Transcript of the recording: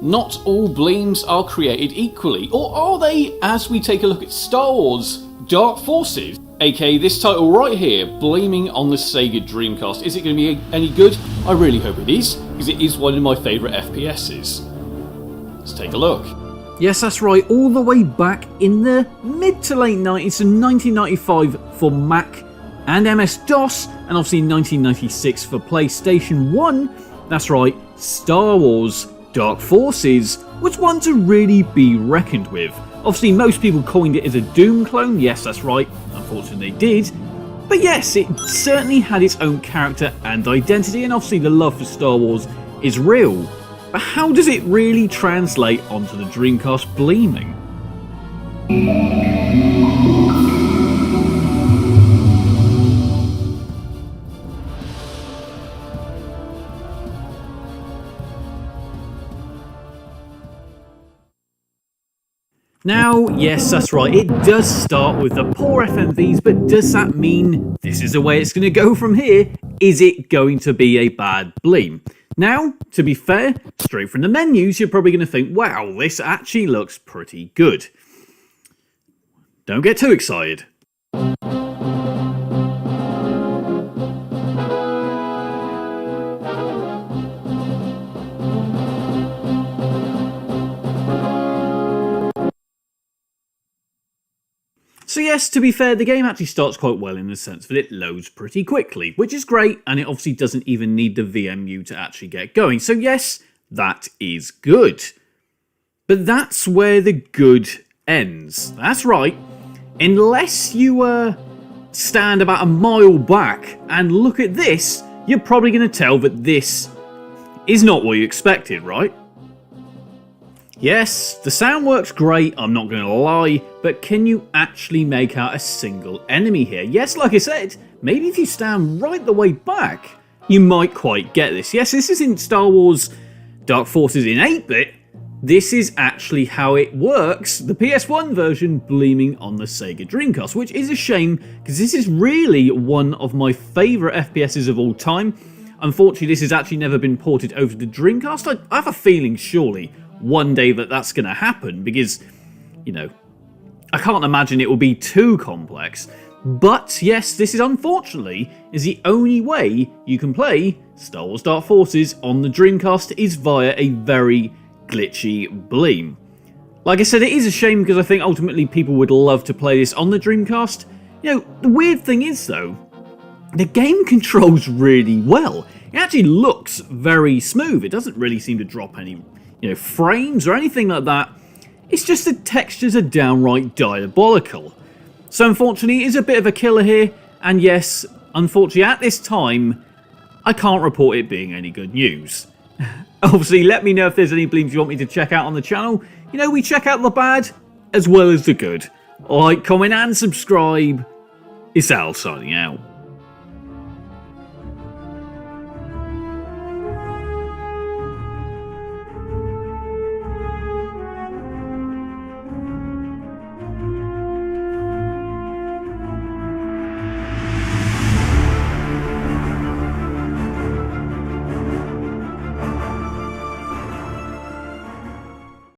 not all Bleems are created equally, or are they, as we take a look at Star Wars Dark Forces, aka this title right here, Bleeming on the Sega Dreamcast. Is it going to be any good? I really hope it is, because it is one of my favourite FPSs. Let's take a look. Yes, that's right, all the way back in the mid to late 90s, so 1995 for Mac and MS-DOS, and obviously 1996 for PlayStation 1. That's right, Star Wars Dark Forces was one to really be reckoned with. Obviously, most people coined it as a Doom clone. Yes, that's right. Unfortunately, they did. But yes, it certainly had its own character and identity, and obviously the love for Star Wars is real. But how does it really translate onto the Dreamcast Bleeming? Now, yes, that's right, it does start with the poor FMVs, but does that mean this is the way it's going to go from here? Is it going to be a bad Bleem? Now, to be fair, straight from the menus, you're probably going to think, wow, this actually looks pretty good. Don't get too excited. So yes, to be fair, the game actually starts quite well in the sense that it loads pretty quickly, which is great, and it obviously doesn't even need the VMU to actually get going. So yes, that is good. But that's where the good ends. That's right. Unless you stand about a mile back and look at this, you're probably going to tell that this is not what you expected, right? Yes, the sound works great, I'm not going to lie, but can you actually make out a single enemy here? Yes, like I said, maybe if you stand right the way back, you might quite get this. Yes, this is in Star Wars Dark Forces in 8-bit. This is actually how it works, the PS1 version Bleeming on the Sega Dreamcast, which is a shame, because this is really one of my favourite FPSs of all time. Unfortunately, this has actually never been ported over to the Dreamcast. I have a feeling, surely, one day that's going to happen, because, you know, I can't imagine it will be too complex. But yes, this is unfortunately the only way you can play Star Wars Dark Forces on the Dreamcast is via a very glitchy Bleem. Like I said, it is a shame because I think ultimately people would love to play this on the Dreamcast. You know, the weird thing is though, the game controls really well. It actually looks very smooth. It doesn't really seem to drop any frames or anything like that. It's just the textures are downright diabolical. So unfortunately it is a bit of a killer here, and yes, unfortunately at this time I can't report it being any good news. Obviously let me know if there's any Bleems you want me to check out on the channel. You know, we check out the bad as well as the good. Like, comment and subscribe. It's Al signing out.